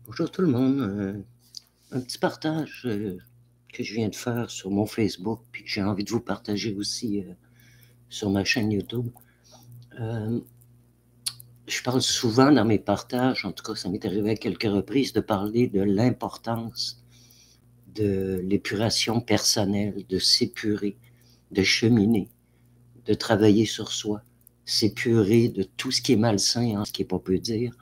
Bonjour tout le monde. Un petit partage que je viens de faire sur mon Facebook, puis que j'ai envie de vous partager aussi sur ma chaîne YouTube. Je parle souvent dans mes partages, en tout cas ça m'est arrivé à quelques reprises, de parler de l'importance de l'épuration personnelle, de s'épurer, de cheminer, de travailler sur soi, s'épurer de tout ce qui est malsain, ce qui n'est pas peu dire,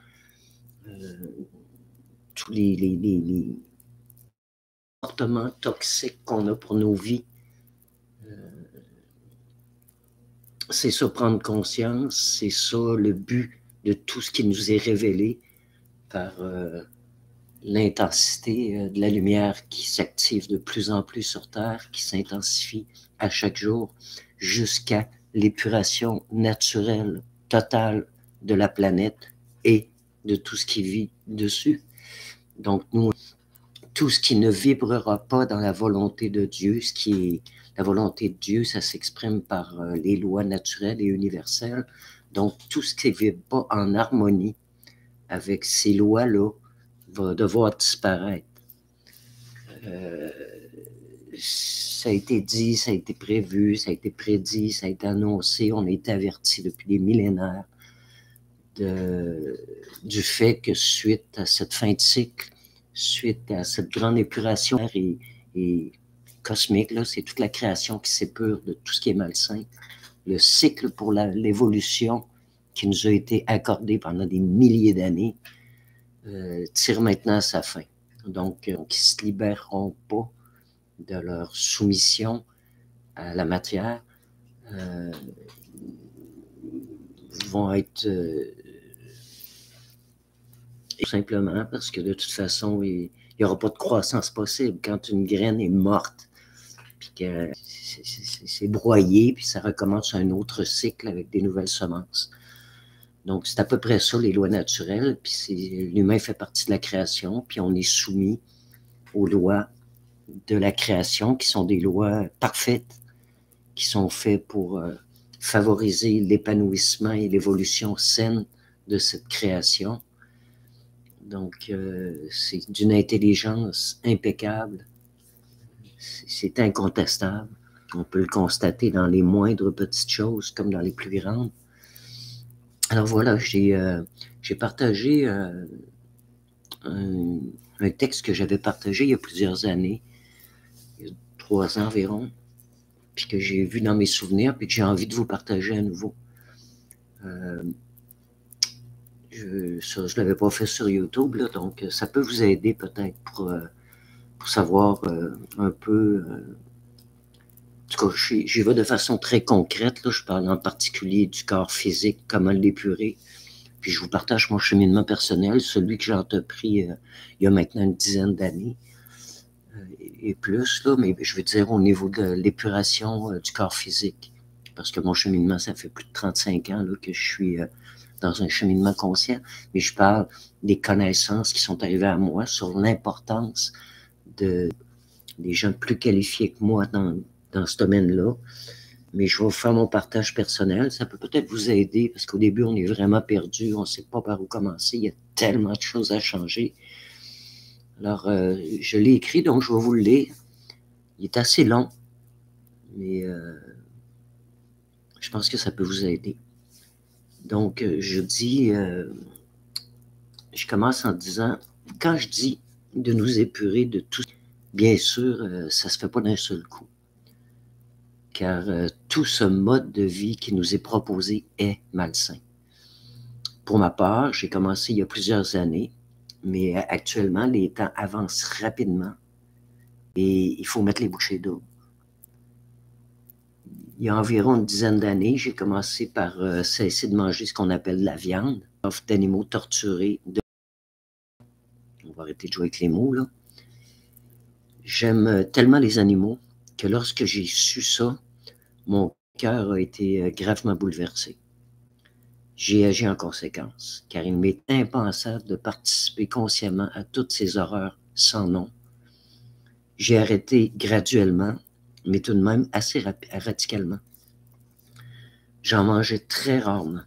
tous les comportements toxiques qu'on a pour nos vies. C'est ça, prendre conscience, c'est ça le but de tout ce qui nous est révélé par l'intensité de la lumière qui s'active de plus en plus sur Terre, qui s'intensifie à chaque jour jusqu'à l'épuration naturelle totale de la planète et de tout ce qui vit dessus. Donc nous, tout ce qui ne vibrera pas dans la volonté de Dieu, ce qui est la volonté de Dieu, ça s'exprime par les lois naturelles et universelles. Donc, tout ce qui ne vibre pas en harmonie avec ces lois-là va devoir disparaître. Ça a été dit, ça a été prévu, ça a été prédit, ça a été annoncé, on a été averti depuis des millénaires du fait que suite à cette fin de cycle, suite à cette grande épuration et cosmique, c'est toute la création qui s'épure de tout ce qui est malsain. Le cycle pour l'évolution qui nous a été accordé pendant des milliers d'années tire maintenant à sa fin. Donc, ils ne se libéreront pas de leur soumission à la matière, vont être tout simplement parce que de toute façon, il n'y aura pas de croissance possible quand une graine est morte, puis que c'est broyé, puis ça recommence un autre cycle avec des nouvelles semences. Donc, c'est à peu près ça, les lois naturelles, puis l'humain fait partie de la création, puis on est soumis aux lois de la création, qui sont des lois parfaites, qui sont faites pour favoriser l'épanouissement et l'évolution saine de cette création. Donc, c'est d'une intelligence impeccable. C'est incontestable. On peut le constater dans les moindres petites choses comme dans les plus grandes. Alors voilà, j'ai partagé un texte que j'avais partagé il y a plusieurs années, il y a 3 ans environ, puis que j'ai vu dans mes souvenirs, puis que j'ai envie de vous partager à nouveau. Je ne l'avais pas fait sur YouTube, là, donc ça peut vous aider peut-être pour savoir un peu. En tout cas, j'y vais de façon très concrète. Là, je parle en particulier du corps physique, comment l'épurer. Puis je vous partage mon cheminement personnel, celui que j'ai entrepris il y a maintenant une dizaine d'années et plus, là, mais je veux dire au niveau de l'épuration du corps physique. Parce que mon cheminement, ça fait plus de 35 ans là, que je suis dans un cheminement conscient, mais je parle des connaissances qui sont arrivées à moi sur l'importance des gens plus qualifiés que moi dans ce domaine-là. Mais je vais vous faire mon partage personnel. Ça peut peut-être vous aider parce qu'au début, on est vraiment perdu. On ne sait pas par où commencer. Il y a tellement de choses à changer. Alors, je l'ai écrit, donc je vais vous le lire. Il est assez long, mais je pense que ça peut vous aider. Donc, je commence en disant, quand je dis de nous épurer de tout, bien sûr, ça ne se fait pas d'un seul coup. Car tout ce mode de vie qui nous est proposé est malsain. Pour ma part, j'ai commencé il y a plusieurs années, mais actuellement, les temps avancent rapidement et il faut mettre les bouchées doubles. Il y a environ une dizaine d'années, j'ai commencé par cesser de manger ce qu'on appelle la viande, d'animaux torturés. On va arrêter de jouer avec les mots, là. J'aime tellement les animaux que lorsque j'ai su ça, mon cœur a été gravement bouleversé. J'ai agi en conséquence, car il m'est impensable de participer consciemment à toutes ces horreurs sans nom. J'ai arrêté graduellement, mais tout de même assez radicalement. J'en mangeais très rarement.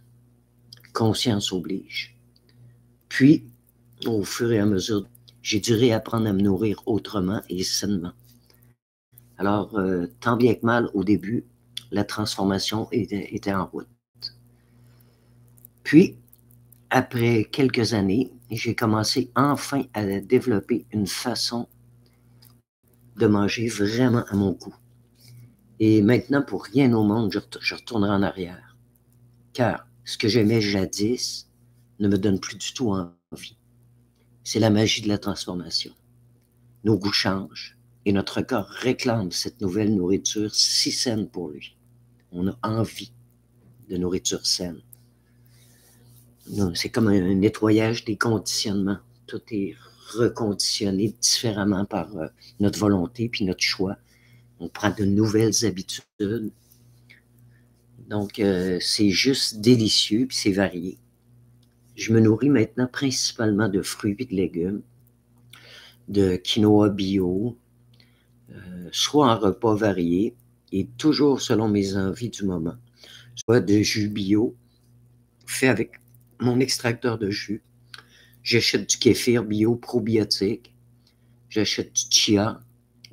Conscience oblige. Puis, au fur et à mesure, j'ai dû réapprendre à me nourrir autrement et sainement. Alors, tant bien que mal, au début, la transformation était en route. Puis, après quelques années, j'ai commencé enfin à développer une façon de manger vraiment à mon goût. Et maintenant, pour rien au monde, je retournerai en arrière. Car ce que j'aimais jadis ne me donne plus du tout envie. C'est la magie de la transformation. Nos goûts changent et notre corps réclame cette nouvelle nourriture si saine pour lui. On a envie de nourriture saine. C'est comme un nettoyage des conditionnements. Tout est reconditionné différemment par notre volonté puis notre choix. On prend de nouvelles habitudes. Donc, c'est juste délicieux puis c'est varié. Je me nourris maintenant principalement de fruits et de légumes, de quinoa bio, soit en repas variés et toujours selon mes envies du moment. Soit de jus bio, fait avec mon extracteur de jus. J'achète du kéfir bio probiotique. J'achète du chia,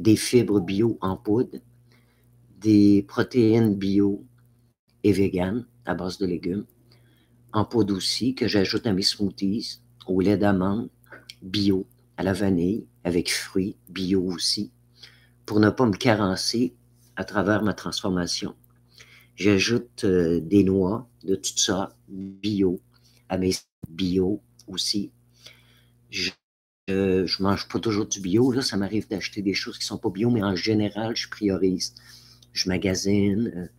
des fibres bio en poudre, des protéines bio et vegan à base de légumes, en poudre aussi, que j'ajoute à mes smoothies, au lait d'amande bio, à la vanille, avec fruits bio aussi, pour ne pas me carencer à travers ma transformation. J'ajoute des noix de toutes sortes, bio, à mes bio aussi. Je mange pas toujours du bio, là, ça m'arrive d'acheter des choses qui sont pas bio, mais en général, je priorise. Je magasine,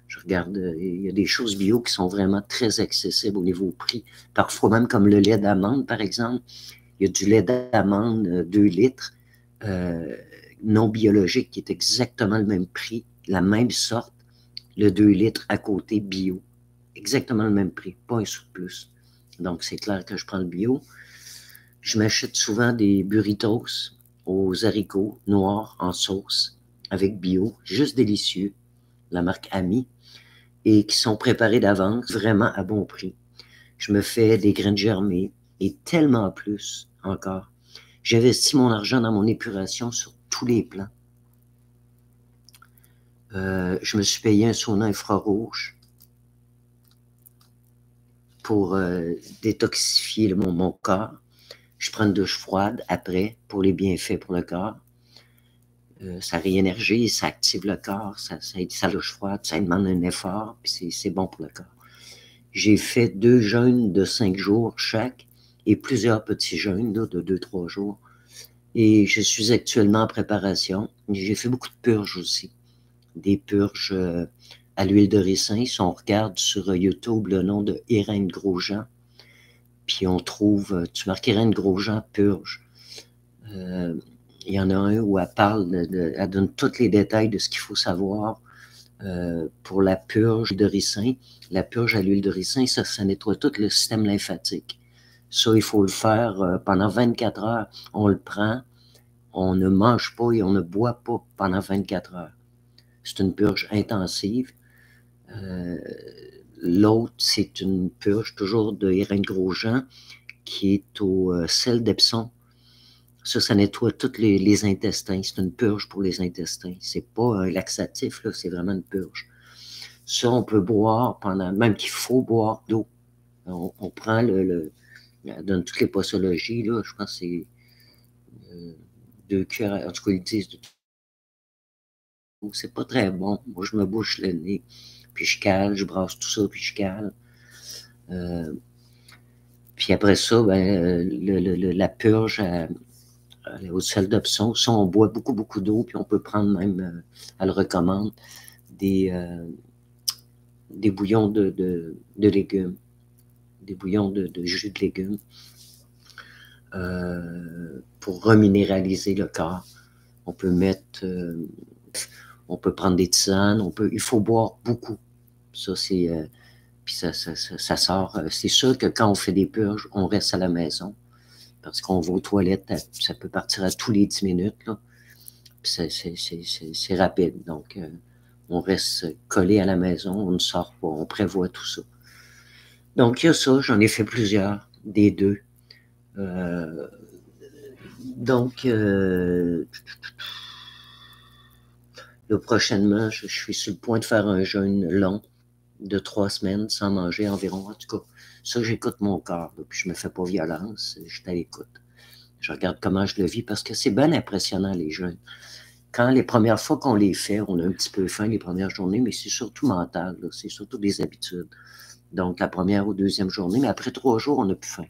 je regarde, il y a des choses bio qui sont vraiment très accessibles au niveau prix. Parfois même comme le lait d'amande, par exemple. Il y a du lait d'amande 2 litres, non biologique, qui est exactement le même prix, la même sorte, le 2 litres à côté bio. Exactement le même prix, pas un sou de plus. Donc, c'est clair que je prends le bio. Je m'achète souvent des burritos aux haricots noirs en sauce avec bio, juste délicieux, la marque Ami, et qui sont préparés d'avance, vraiment à bon prix. Je me fais des graines germées et tellement plus encore. J'investis mon argent dans mon épuration sur tous les plans. Je me suis payé un sauna infrarouge pour détoxifier mon corps. Je prends une douche froide après pour les bienfaits pour le corps. Ça réénergise, ça active le corps, ça aide sa douche froide, ça demande un effort, puis c'est bon pour le corps. J'ai fait 2 jeûnes de 5 jours chaque et plusieurs petits jeûnes là, de 2-3 jours. Et je suis actuellement en préparation. J'ai fait beaucoup de purges aussi. Des purges à l'huile de ricin. Si on regarde sur YouTube le nom de Irène Grosjean, puis on trouve, tu marques Irène Grosjean purge. Il y en a un où elle parle, elle donne tous les détails de ce qu'il faut savoir pour la purge de ricin. La purge à l'huile de ricin, ça nettoie tout le système lymphatique. Ça, il faut le faire pendant 24 heures. On le prend, on ne mange pas et on ne boit pas pendant 24 heures. C'est une purge intensive. L'autre, c'est une purge toujours de Irène Grosjean qui est au sel d'Epsom. Ça nettoie tous les intestins. C'est une purge pour les intestins. C'est pas un laxatif, là, c'est vraiment une purge. Ça, on peut boire pendant, même qu'il faut boire d'eau. On prend dans toutes les posologies, là, je pense que c'est 2 cuillères, en tout cas, ils disent c'est pas très bon. Moi, je me bouche le nez, puis je cale, je brasse tout ça, puis je cale. Puis après ça, ben, la purge au sel d'Epsom, ça, on boit beaucoup, beaucoup d'eau, puis on peut prendre même, elle recommande, des bouillons de légumes, des bouillons de jus de légumes pour reminéraliser le corps. On peut mettre, on peut prendre des tisanes, il faut boire beaucoup. Ça, c'est, puis ça sort. C'est sûr que quand on fait des purges, on reste à la maison parce qu'on va aux toilettes, ça peut partir à tous les 10 minutes, là. Puis c'est rapide. Donc, on reste collé à la maison, on ne sort pas, on prévoit tout ça. Donc, il y a ça, j'en ai fait plusieurs, des 2. Donc, là, prochainement, je suis sur le point de faire un jeûne long de 3 semaines sans manger environ. En tout cas, ça, j'écoute mon corps, là, puis je me fais pas violence, je suis à l'écoute. Je regarde comment je le vis parce que c'est bien impressionnant, les jeûnes. Quand les premières fois qu'on les fait, on a un petit peu faim les premières journées, mais c'est surtout mental, c'est surtout des habitudes. Donc, la première ou deuxième journée, mais après 3 jours, on n'a plus faim.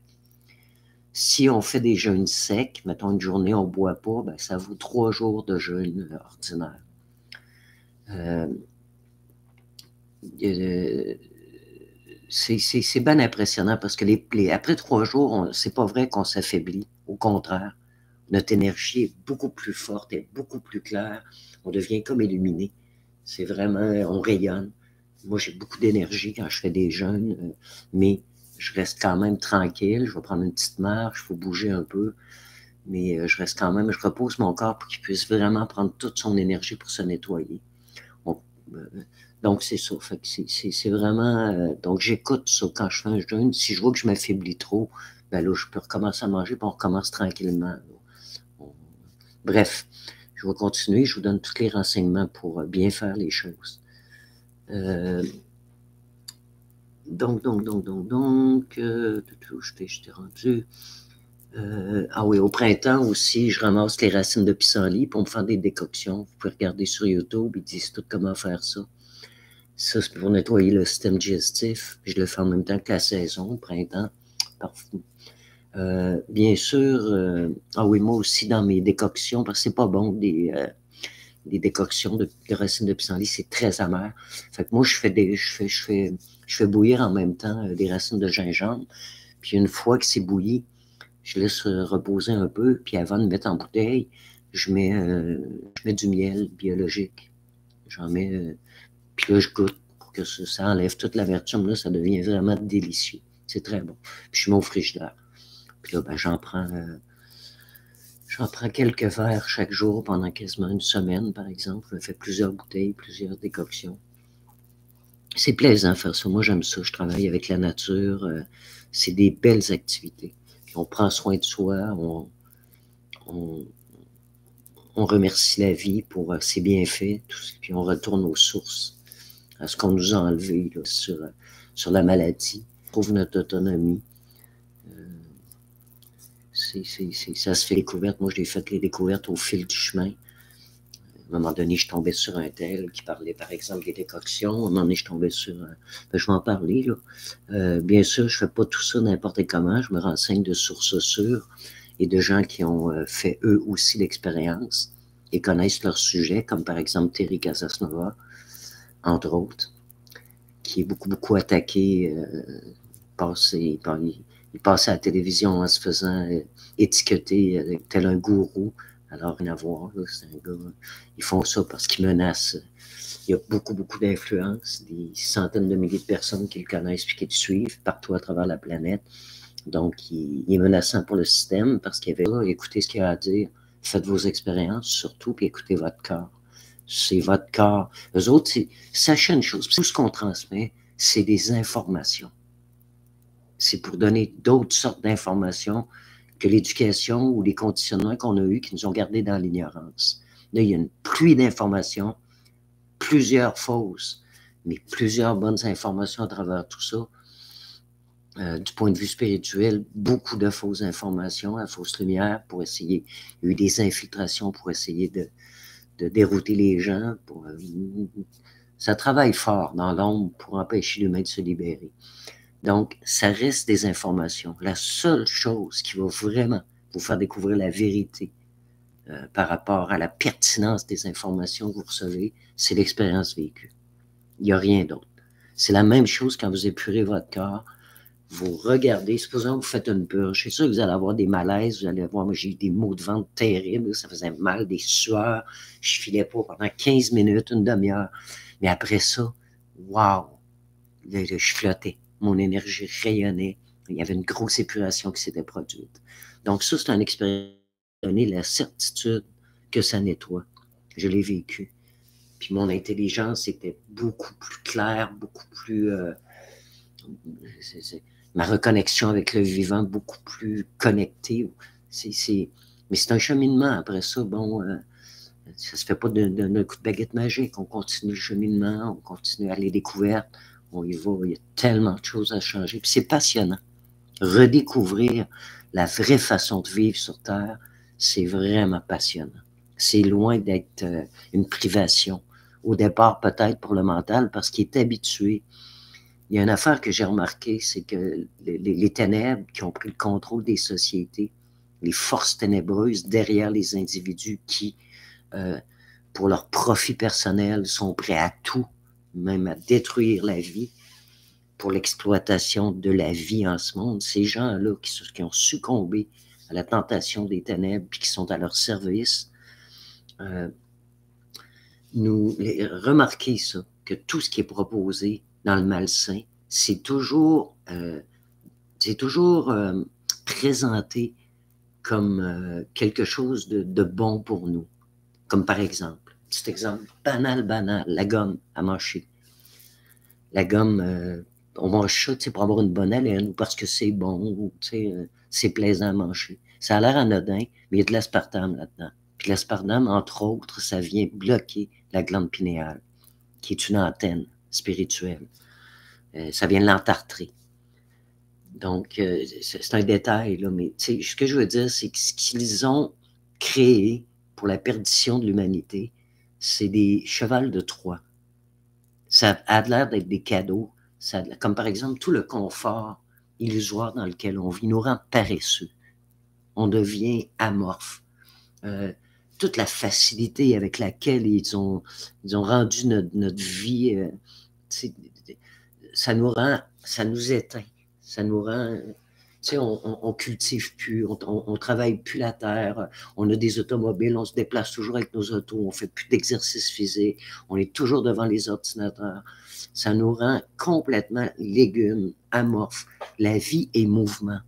Si on fait des jeûnes secs, mettons une journée, on ne boit pas, ben, ça vaut 3 jours de jeûne ordinaire. C'est bien impressionnant parce que après 3 jours, c'est pas vrai qu'on s'affaiblit. Au contraire, notre énergie est beaucoup plus forte, est beaucoup plus claire. On devient comme illuminé. C'est vraiment, on rayonne. Moi, j'ai beaucoup d'énergie quand je fais des jeûnes, mais je reste quand même tranquille. Je vais prendre une petite marche, il faut bouger un peu. Mais je reste quand même, je repose mon corps pour qu'il puisse vraiment prendre toute son énergie pour se nettoyer. Donc, c'est ça. Fait que c'est vraiment. Donc, j'écoute ça quand je fais un jeûne. Si je vois que je m'affaiblis trop, ben là, je peux recommencer à manger, puis on recommence tranquillement. Bref, je vais continuer. Je vous donne tous les renseignements pour bien faire les choses. Donc, je t'ai rendu. Ah oui, au printemps aussi, je ramasse les racines de pissenlit pour me faire des décoctions. Vous pouvez regarder sur YouTube, ils disent tout comment faire ça. Ça, c'est pour nettoyer le système digestif. Puis je le fais en même temps que la saison, au printemps. Parfait. Bien sûr, ah oui, moi aussi dans mes décoctions, parce que c'est pas bon des décoctions de racines de pissenlit, c'est très amer. Fait que moi, je fais bouillir en même temps des racines de gingembre. Puis une fois que c'est bouilli, je laisse reposer un peu, puis avant de mettre en bouteille, je mets du miel biologique. J'en mets, puis là, je goûte pour que ça enlève toute l'amertume. Là, ça devient vraiment délicieux. C'est très bon. Puis je mets au frigidaire. Puis là, ben, j'en prends quelques verres chaque jour pendant quasiment une semaine, par exemple. Je me fais plusieurs bouteilles, plusieurs décoctions. C'est plaisant de faire ça. Moi, j'aime ça. Je travaille avec la nature. C'est des belles activités. Puis on prend soin de soi. On remercie la vie pour ses bienfaits. Puis on retourne aux sources, à ce qu'on nous a enlevé là, sur la maladie. On trouve notre autonomie. Ça se fait découverte. Moi, j'ai fait les découvertes au fil du chemin. À un moment donné, je tombais sur un tel qui parlait, par exemple, des décoctions. À un moment donné, je tombais sur... je vais en parler, là. Bien sûr, je ne fais pas tout ça n'importe comment. Je me renseigne de sources sûres et de gens qui ont fait eux aussi l'expérience et connaissent leur sujet, comme par exemple Terry Casasnova, entre autres, qui est beaucoup, beaucoup attaqué. Il passait à la télévision en se faisant étiqueter tel un gourou. Alors, rien à voir, c'est un gars, ils font ça parce qu'ils menacent. Il y a beaucoup, beaucoup d'influence, des centaines de milliers de personnes qui le connaissent et qui le suivent partout à travers la planète. Donc, il est menaçant pour le système parce qu'il y avait là, écoutez ce qu'il a à dire, faites vos expériences surtout, puis écoutez votre corps. C'est votre corps. Eux autres, sachez une chose, tout ce qu'on transmet, c'est des informations. C'est pour donner d'autres sortes d'informations que l'éducation ou les conditionnements qu'on a eus qui nous ont gardés dans l'ignorance. Là, il y a une pluie d'informations, plusieurs fausses, mais plusieurs bonnes informations à travers tout ça. Du point de vue spirituel, beaucoup de fausses informations, la fausse lumière pour essayer. Il y a eu des infiltrations pour essayer de dérouter les gens. Ça travaille fort dans l'ombre pour empêcher l'humain de se libérer. Donc, ça reste des informations. La seule chose qui va vraiment vous faire découvrir la vérité par rapport à la pertinence des informations que vous recevez, c'est l'expérience vécue. Il n'y a rien d'autre. C'est la même chose quand vous épurez votre corps. Vous regardez, supposons que vous faites une purge, c'est sûr que vous allez avoir des malaises, vous allez avoir, moi j'ai eu des maux de ventre terribles, ça faisait mal, des sueurs, je filais pas pendant 15 minutes, une demi-heure. Mais après ça, wow, je flottais. Mon énergie rayonnait. Il y avait une grosse épuration qui s'était produite. Donc ça, c'est une expérience qui m'a donné la certitude que ça nettoie. Je l'ai vécu. Puis mon intelligence était beaucoup plus claire, beaucoup plus... ma reconnexion avec le vivant beaucoup plus connectée. Mais c'est un cheminement. Après ça, bon, ça se fait pas d'un coup de baguette magique. On continue le cheminement, on continue à les découvertes, on y va. Il y a tellement de choses à changer. Puis c'est passionnant. Redécouvrir la vraie façon de vivre sur Terre, c'est vraiment passionnant. C'est loin d'être une privation. Au départ, peut-être pour le mental, parce qu'il est habitué. Il y a une affaire que j'ai remarquée, c'est que les ténèbres qui ont pris le contrôle des sociétés, les forces ténébreuses derrière les individus qui, pour leur profit personnel, sont prêts à tout, même à détruire la vie, pour l'exploitation de la vie en ce monde, ces gens-là qui ont succombé à la tentation des ténèbres et qui sont à leur service, remarquez ça, que tout ce qui est proposé dans le malsain, c'est toujours présenté comme quelque chose de bon pour nous. Comme par exemple, petit exemple banal, la gomme à mâcher. La gomme, on mange ça pour avoir une bonne haleine ou parce que c'est bon, c'est plaisant à manger. Ça a l'air anodin, mais il y a de l'aspartame là-dedans. Puis l'aspartame, entre autres, ça vient bloquer la glande pinéale, qui est une antenne spirituelle. Ça vient l'entartrer. Donc, c'est un détail, là, mais ce que je veux dire, c'est que ce qu'ils ont créé pour la perdition de l'humanité, c'est des chevals de Troie. Ça a l'air d'être des cadeaux, comme par exemple tout le confort illusoire dans lequel on vit nous rend paresseux. On devient amorphe. Toute la facilité avec laquelle ils ont rendu notre vie, ça nous éteint, ça nous rend, on cultive plus, on travaille plus la terre, on a des automobiles, on se déplace toujours avec nos autos, on fait plus d'exercice physique, on est toujours devant les ordinateurs. Ça nous rend complètement légumes, amorphes. La vie est mouvement.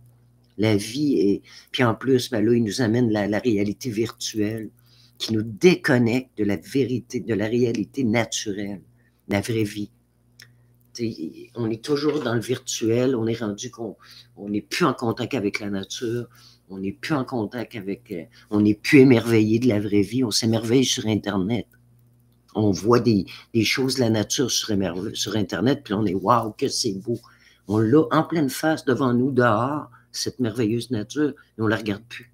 La vie est... Puis en plus, ben là, il nous amène la réalité virtuelle qui nous déconnecte de la vérité, de la réalité naturelle, la vraie vie. On est toujours dans le virtuel, on est rendu qu'on n'est plus en contact avec la nature, on n'est plus en contact avec... on n'est plus émerveillé de la vraie vie, on s'émerveille sur Internet. On voit des choses de la nature sur Internet, puis on est « Waouh, que c'est beau! » On l'a en pleine face devant nous, dehors, cette merveilleuse nature, et on ne la regarde plus.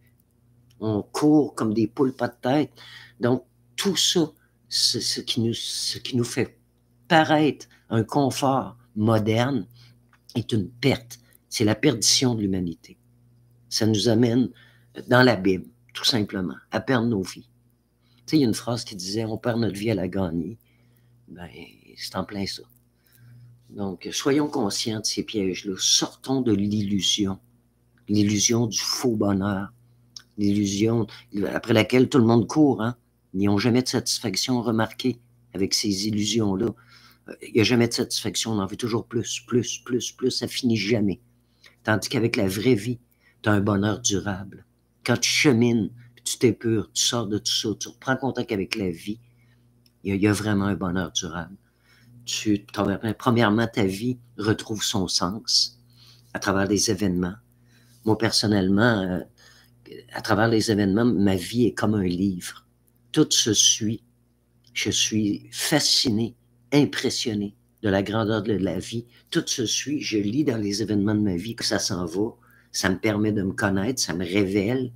On court comme des poules pas de tête. Donc, tout ça, ce qui nous fait paraître un confort moderne est une perte. C'est la perdition de l'humanité. Ça nous amène dans l'abîme, tout simplement, à perdre nos vies. Tu sais, il y a une phrase qui disait « On perd notre vie à la gagner ». Ben, c'est en plein ça. Donc, soyons conscients de ces pièges-là. Sortons de l'illusion du faux bonheur, l'illusion après laquelle tout le monde court. Hein? Ils n'ont jamais de satisfaction, remarquée avec ces illusions-là. Il n'y a jamais de satisfaction, on en veut toujours plus, ça finit jamais. Tandis qu'avec la vraie vie, tu as un bonheur durable. Quand tu chemines, tu t'épures, tu sors de tout ça, tu reprends contact avec la vie, il y a vraiment un bonheur durable. Premièrement, ta vie retrouve son sens à travers des événements. Moi, personnellement, à travers les événements, ma vie est comme un livre. Tout se suit. Je suis fasciné, impressionné de la grandeur de la vie. Tout se suit. Je lis dans les événements de ma vie que ça s'en va. Ça me permet de me connaître, ça me révèle.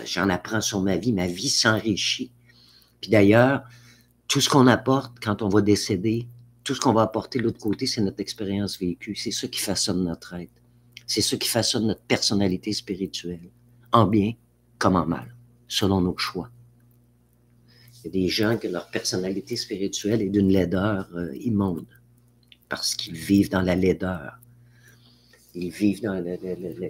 J'en apprends sur ma vie s'enrichit. Puis d'ailleurs, tout ce qu'on apporte quand on va décéder, tout ce qu'on va apporter de l'autre côté, c'est notre expérience vécue. C'est ça qui façonne notre être. C'est ça qui façonne notre personnalité spirituelle, en bien comme en mal, selon nos choix. Il y a des gens que leur personnalité spirituelle est d'une laideur immonde, parce qu'ils vivent dans la laideur. Ils vivent dans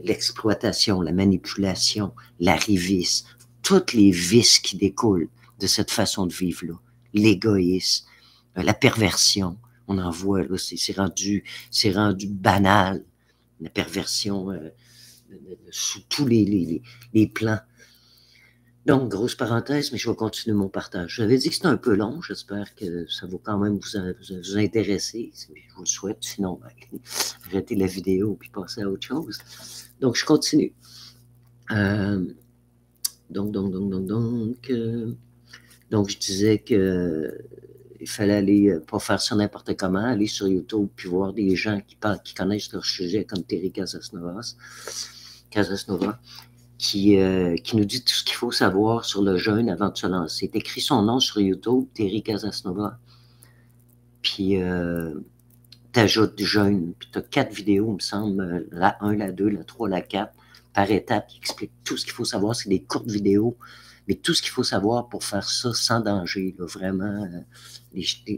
l'exploitation, la manipulation, l'arrivisme, tous les vices qui découlent de cette façon de vivre-là. L'égoïsme, la perversion, on en voit, là, c'est rendu banal, la perversion sous tous les plans. Donc, grosse parenthèse, mais je vais continuer mon partage. J'avais dit que c'était un peu long. J'espère que ça va quand même vous intéresser. Je vous le souhaite. Sinon, ben, arrêtez la vidéo et passez à autre chose. Donc, je continue. Donc, je disais que il fallait aller, pas faire ça n'importe comment, aller sur YouTube puis voir des gens qui connaissent leur sujet, comme Terry Casasnova, qui nous dit tout ce qu'il faut savoir sur le jeûne avant de se lancer. T'écris son nom sur YouTube, Terry Casasnova, puis t'ajoutes jeûne, puis t'as 4 vidéos, il me semble, la 1, la 2, la 3, la 4, par étape, qui explique tout ce qu'il faut savoir. C'est des courtes vidéos, mais tout ce qu'il faut savoir pour faire ça sans danger, là, vraiment,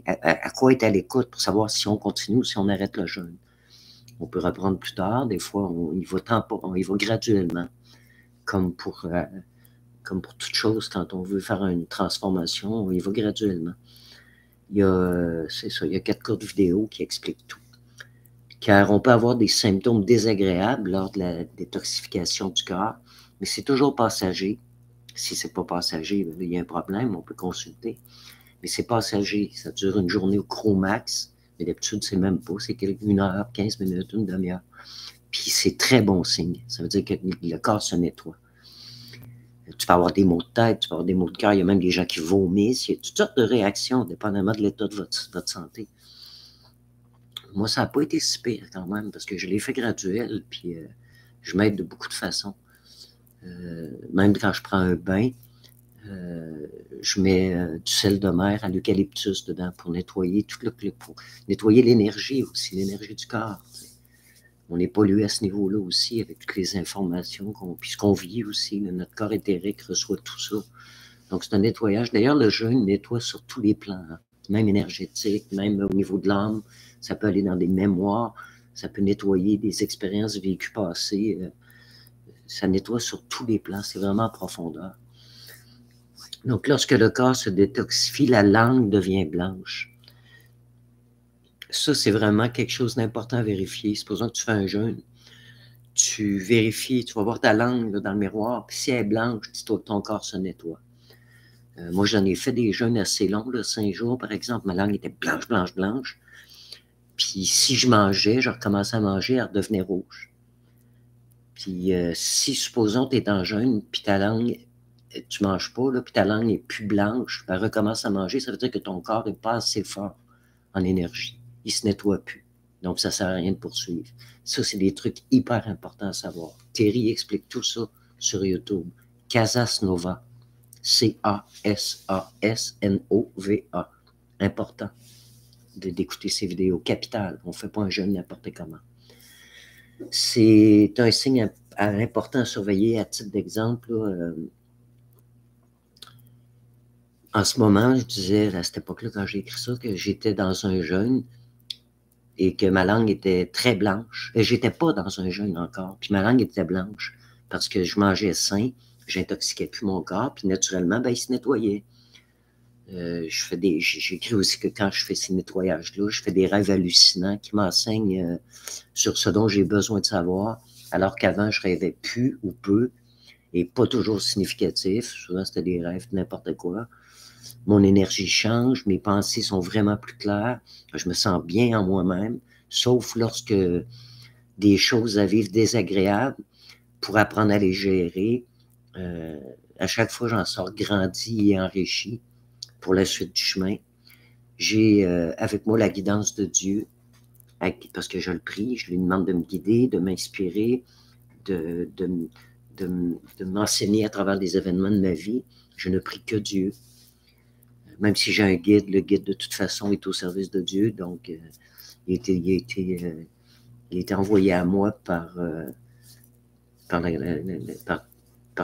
à quoi être à l'écoute pour savoir si on continue ou si on arrête le jeûne. On peut reprendre plus tard, des fois, on y va graduellement, comme pour toute chose, quand on veut faire une transformation, on y va graduellement. C'est ça, il y a 4 courtes vidéos qui expliquent tout. Car on peut avoir des symptômes désagréables lors de la détoxification du corps, mais c'est toujours passager. Si c'est pas passager, il y a un problème, on peut consulter. Mais c'est passager, ça dure une journée au gros max, mais d'habitude, c'est même pas, c'est 1 heure, 15 minutes, une demi-heure. Puis c'est très bon signe, ça veut dire que le corps se nettoie. Tu peux avoir des maux de tête, tu peux avoir des maux de cœur, il y a même des gens qui vomissent, il y a toutes sortes de réactions, dépendamment de l'état de votre santé. Moi, ça n'a pas été si pire quand même, parce que je l'ai fait graduel, puis je m'aide de beaucoup de façons. Même quand je prends un bain, je mets du sel de mer à l'eucalyptus dedans pour nettoyer pour nettoyer l'énergie aussi, l'énergie du corps. T'sais. On est pollué à ce niveau-là aussi avec toutes les informations puis ce qu'on vit aussi. Notre corps éthérique reçoit tout ça. Donc, c'est un nettoyage. D'ailleurs, le jeûne nettoie sur tous les plans, hein. Même énergétique, même au niveau de l'âme. Ça peut aller dans des mémoires, ça peut nettoyer des expériences vécues passées. Ça nettoie sur tous les plans, c'est vraiment en profondeur. Donc, lorsque le corps se détoxifie, la langue devient blanche. Ça, c'est vraiment quelque chose d'important à vérifier. Supposons que tu fais un jeûne, tu vérifies, tu vas voir ta langue là, dans le miroir, puis si elle est blanche, ton corps se nettoie. Moi, j'en ai fait des jeûnes assez longs, là, 5 jours par exemple, ma langue était blanche, blanche, blanche. Puis si je mangeais, je recommençais à manger, elle redevenait rouge. Puis si, supposons, tu es en jeûne, puis ta langue, tu ne manges pas, là, puis ta langue n'est plus blanche, puis elle recommence à manger, ça veut dire que ton corps n'est pas assez fort en énergie. Il ne se nettoie plus. Donc, ça ne sert à rien de poursuivre. Ça, c'est des trucs hyper importants à savoir. Terry explique tout ça sur YouTube. Casasnova. C-A-S-A-S-N-O-V-A. Important d'écouter ces vidéos. Capital. On ne fait pas un jeûne n'importe comment. C'est un signe important à surveiller à titre d'exemple. En ce moment, je disais à cette époque-là, quand j'ai écrit ça, que j'étais dans un jeûne et que ma langue était très blanche. Et j'étais pas dans un jeûne encore, puis ma langue était blanche parce que je mangeais sain, j'intoxiquais plus mon corps, puis naturellement, ben, il se nettoyait. J'écris aussi que quand je fais ces nettoyages-là, je fais des rêves hallucinants qui m'enseignent sur ce dont j'ai besoin de savoir, alors qu'avant, je rêvais plus ou peu, et pas toujours significatif. Souvent, c'était des rêves de n'importe quoi. Mon énergie change, mes pensées sont vraiment plus claires, je me sens bien en moi-même, sauf lorsque des choses à vivre désagréables, pour apprendre à les gérer. À chaque fois, j'en sors grandi et enrichi pour la suite du chemin. J'ai avec moi la guidance de Dieu, parce que je le prie, je lui demande de me guider, de m'inspirer, de m'enseigner à travers des événements de ma vie. Je ne prie que Dieu. Même si j'ai un guide, le guide de toute façon est au service de Dieu, donc il a été envoyé à moi par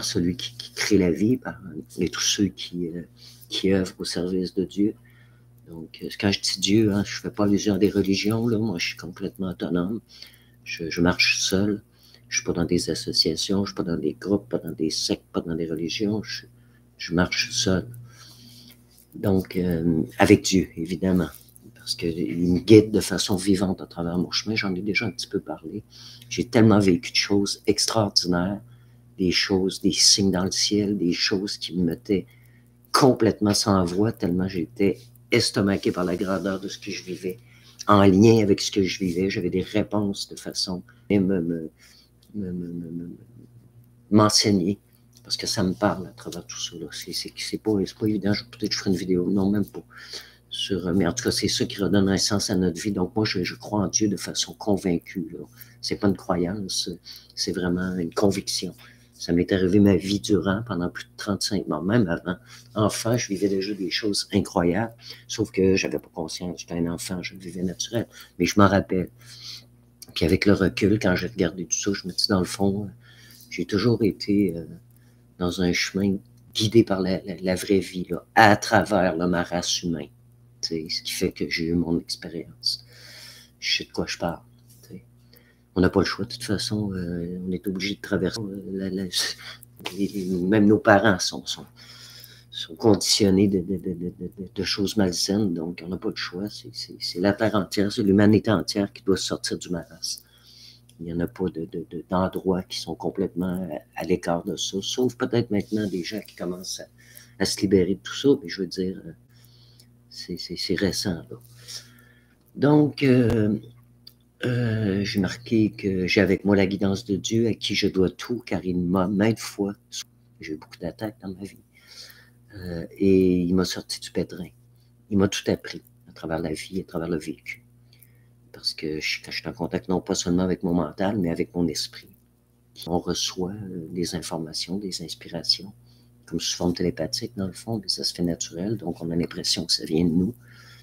celui qui crée la vie, et tous ceux qui œuvrent au service de Dieu. Donc, quand je dis Dieu, hein, je ne fais pas allusion à des religions, là. Moi je suis complètement autonome, je marche seul, je ne suis pas dans des associations, je ne suis pas dans des groupes, pas dans des sectes, pas dans des religions, je marche seul. Donc, avec Dieu, évidemment, parce qu'il me guide de façon vivante à travers mon chemin. J'en ai déjà un petit peu parlé. J'ai tellement vécu de choses extraordinaires des choses, des signes dans le ciel, des choses qui me mettaient complètement sans voix, tellement j'étais estomaqué par la grandeur de ce que je vivais, en lien avec ce que je vivais. J'avais des réponses de façon m'enseigner, parce que ça me parle à travers tout ça. C'est pas évident. Peut-être que je ferai une vidéo, non, même pas. Mais en tout cas, c'est ça qui redonne un sens à notre vie. Donc moi, je crois en Dieu de façon convaincue. C'est pas une croyance, c'est vraiment une conviction. Ça m'est arrivé ma vie durant, pendant plus de 35 mois, même avant. Enfant, je vivais déjà des choses incroyables, sauf que j'avais pas conscience. J'étais un enfant, je vivais naturel. Mais je m'en rappelle. Puis avec le recul, quand j'ai regardé tout ça, je me dis, dans le fond, j'ai toujours été dans un chemin guidé par la vraie vie, là, à travers ma race humaine. Ce qui fait que j'ai eu mon expérience. Je sais de quoi je parle. On n'a pas le choix, de toute façon. On est obligé de traverser. Même nos parents sont conditionnés de choses malsaines, donc on n'a pas le choix. C'est la terre entière, c'est l'humanité entière qui doit sortir du marasme. Il n'y en a pas d'endroits qui sont complètement à l'écart de ça, sauf peut-être maintenant des gens qui commencent à se libérer de tout ça, mais je veux dire, c'est récent, là. Donc, j'ai marqué que j'ai avec moi la guidance de Dieu, à qui je dois tout, car il m'a maintes fois, j'ai eu beaucoup d'attaques dans ma vie, et il m'a sorti du pétrin. Il m'a tout appris à travers la vie, à travers le vécu. Parce que quand je suis en contact, non pas seulement avec mon mental, mais avec mon esprit. On reçoit des informations, des inspirations, comme sous forme télépathique, dans le fond, mais ça se fait naturel, donc on a l'impression que ça vient de nous.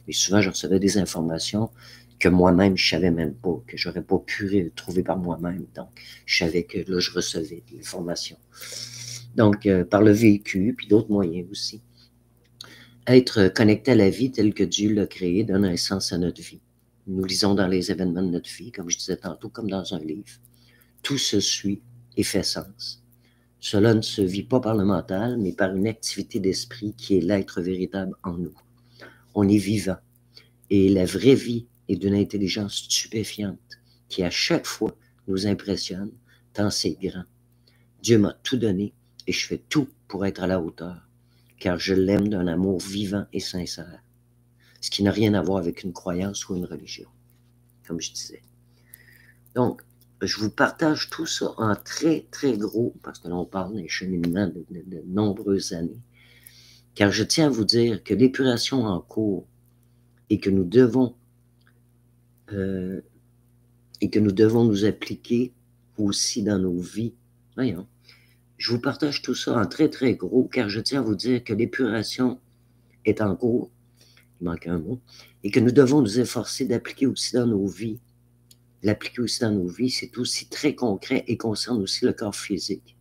Et souvent, je recevais des informations que moi-même, je ne savais même pas, que je n'aurais pas pu trouver par moi-même. Donc, je savais que là, je recevais de l'information. Donc, par le vécu, puis d'autres moyens aussi. Être connecté à la vie telle que Dieu l'a créée donne un sens à notre vie. Nous lisons dans les événements de notre vie, comme je disais tantôt, comme dans un livre. Tout se suit et fait sens. Cela ne se vit pas par le mental, mais par une activité d'esprit qui est l'être véritable en nous. On est vivant. Et la vraie vie est d'une intelligence stupéfiante qui, à chaque fois, nous impressionne, tant c'est grand. Dieu m'a tout donné et je fais tout pour être à la hauteur, car je l'aime d'un amour vivant et sincère, ce qui n'a rien à voir avec une croyance ou une religion, comme je disais. Donc, je vous partage tout ça en très, très gros, parce que l'on parle d'un cheminement de nombreuses années, car je tiens à vous dire que l'épuration en cours et que nous devons nous appliquer aussi dans nos vies. Voyons. Je vous partage tout ça en très, très gros, car je tiens à vous dire que l'épuration est en cours, il manque un mot, et que nous devons nous efforcer d'appliquer aussi dans nos vies. L'appliquer aussi dans nos vies, c'est aussi très concret et concerne aussi le corps physique.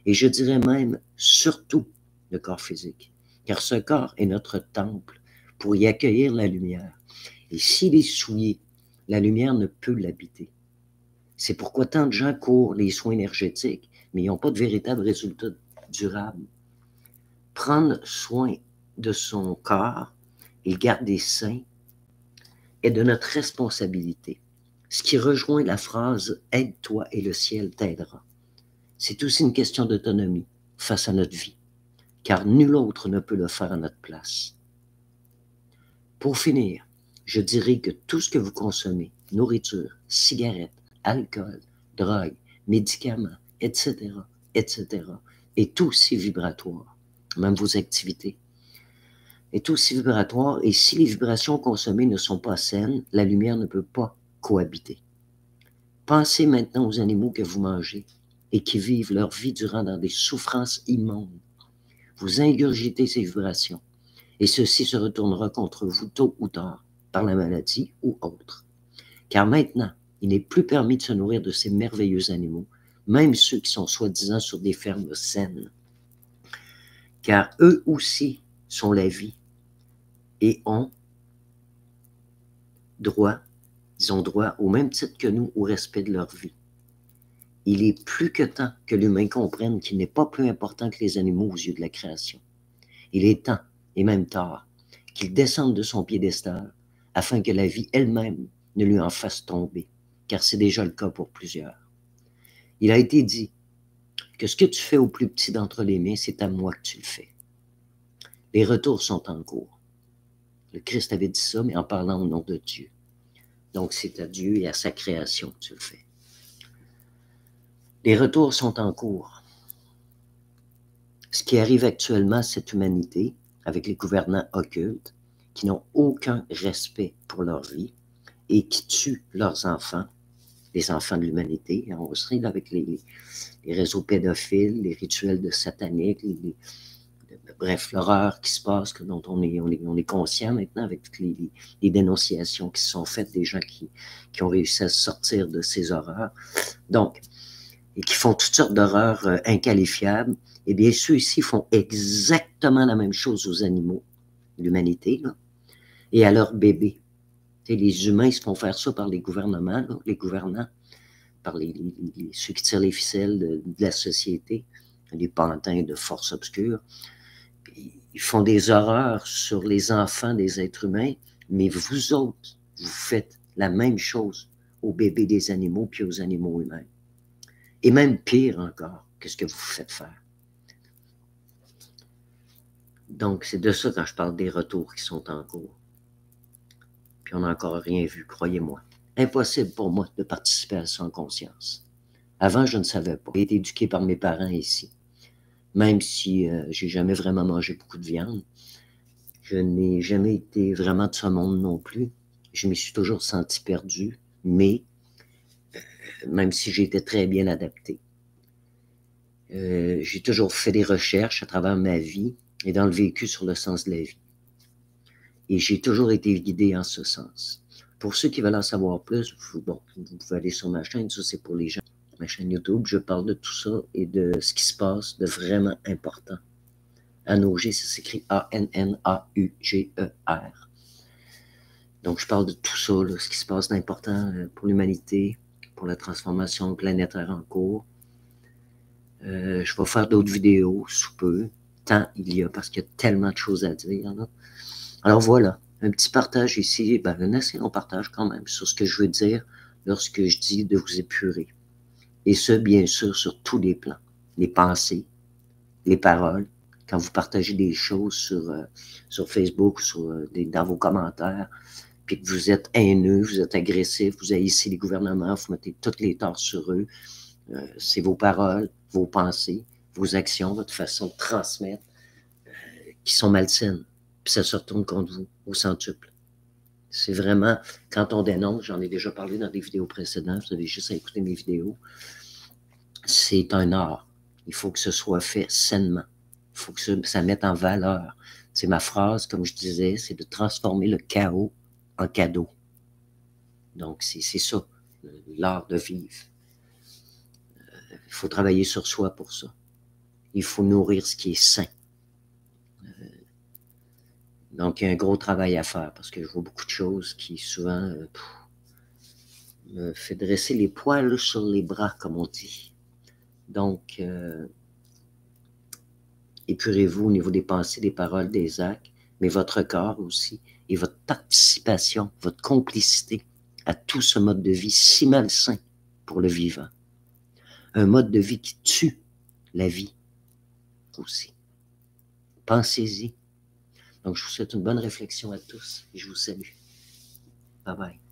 Et je dirais même surtout le corps physique, car ce corps est notre temple pour y accueillir la lumière. Et s'il est souillé, la lumière ne peut l'habiter. C'est pourquoi tant de gens courent les soins énergétiques, mais ils n'ont pas de véritable résultat durable. Prendre soin de son corps et le garder sain est de notre responsabilité. Ce qui rejoint la phrase « Aide-toi et le ciel t'aidera ». C'est aussi une question d'autonomie face à notre vie, car nul autre ne peut le faire à notre place. Pour finir, je dirais que tout ce que vous consommez, nourriture, cigarettes, alcool, drogue, médicaments, etc., etc., est aussi vibratoire, même vos activités, est aussi vibratoire, et si les vibrations consommées ne sont pas saines, la lumière ne peut pas cohabiter. Pensez maintenant aux animaux que vous mangez et qui vivent leur vie durant dans des souffrances immondes. Vous ingurgitez ces vibrations, et ceci se retournera contre vous tôt ou tard, par la maladie ou autre. Car maintenant, il n'est plus permis de se nourrir de ces merveilleux animaux, même ceux qui sont soi-disant sur des fermes saines. Car eux aussi sont la vie et ont droit, ils ont droit au même titre que nous au respect de leur vie. Il est plus que temps que l'humain comprenne qu'il n'est pas plus important que les animaux aux yeux de la création. Il est temps, et même tard, qu'il descende de son piédestal afin que la vie elle-même ne lui en fasse tomber, car c'est déjà le cas pour plusieurs. Il a été dit que ce que tu fais au plus petit d'entre les miens, c'est à moi que tu le fais. Les retours sont en cours. Le Christ avait dit ça, mais en parlant au nom de Dieu. Donc, c'est à Dieu et à sa création que tu le fais. Les retours sont en cours. Ce qui arrive actuellement à cette humanité, avec les gouvernants occultes, qui n'ont aucun respect pour leur vie et qui tuent leurs enfants, les enfants de l'humanité. On serait avec les réseaux pédophiles, les rituels de sataniques, bref, l'horreur qui se passe, dont on est conscient maintenant avec toutes les dénonciations qui se sont faites des gens qui ont réussi à sortir de ces horreurs. Donc, et qui font toutes sortes d'horreurs inqualifiables, eh bien, ceux-ci font exactement la même chose aux animaux, l'humanité, et à leurs bébés. T'sais, les humains, ils se font faire ça par les gouvernements, là, les gouvernants, par ceux qui tirent les ficelles de la société, les pantins de force obscure. Ils font des horreurs sur les enfants des êtres humains, mais vous autres, vous faites la même chose aux bébés des animaux puis aux animaux humains. Et même pire encore que ce que vous faites faire. Donc, c'est de ça quand je parle des retours qui sont en cours. Puis on n'a encore rien vu, croyez-moi. Impossible pour moi de participer à ça en conscience. Avant, je ne savais pas. J'ai été éduqué par mes parents ici. Même si j'ai jamais vraiment mangé beaucoup de viande, je n'ai jamais été vraiment de ce monde non plus. Je m'y suis toujours senti perdu, mais même si j'ai été très bien adapté. J'ai toujours fait des recherches à travers ma vie et dans le vécu sur le sens de la vie. Et j'ai toujours été guidé en ce sens. Pour ceux qui veulent en savoir plus, vous pouvez aller sur ma chaîne, ça c'est pour les gens. Ma chaîne YouTube, je parle de tout ça et de ce qui se passe de vraiment important. Annauger, ça s'écrit A-N-N-A-U-G-E-R. Donc je parle de tout ça, là, ce qui se passe d'important pour l'humanité, pour la transformation planétaire en cours. Je vais faire d'autres vidéos sous peu, tant il y a, parce qu'il y a tellement de choses à dire, là. Alors voilà, un petit partage ici, un assez long partage quand même, sur ce que je veux dire lorsque je dis de vous épurer. Et ce, bien sûr, sur tous les plans. Les pensées, les paroles, quand vous partagez des choses sur Facebook, dans vos commentaires, puis que vous êtes haineux, vous êtes agressif, vous haïssez les gouvernements, vous mettez toutes les torts sur eux, c'est vos paroles, vos pensées, vos actions, votre façon de transmettre, qui sont malsaines. Puis ça se retourne contre vous au centuple. C'est vraiment, quand on dénonce, j'en ai déjà parlé dans des vidéos précédentes, vous avez juste à écouter mes vidéos, c'est un art. Il faut que ce soit fait sainement. Il faut que ça mette en valeur. C'est ma phrase, comme je disais, c'est de transformer le chaos en cadeau. Donc, c'est ça, l'art de vivre. Il faut travailler sur soi pour ça. Il faut nourrir ce qui est sain. Donc, il y a un gros travail à faire parce que je vois beaucoup de choses qui, souvent, me fait dresser les poils sur les bras, comme on dit. Donc, épurez-vous au niveau des pensées, des paroles, des actes, mais votre corps aussi, et votre participation, votre complicité à tout ce mode de vie si malsain pour le vivant. Un mode de vie qui tue la vie aussi. Pensez-y. Donc, je vous souhaite une bonne réflexion à tous et je vous salue. Bye bye.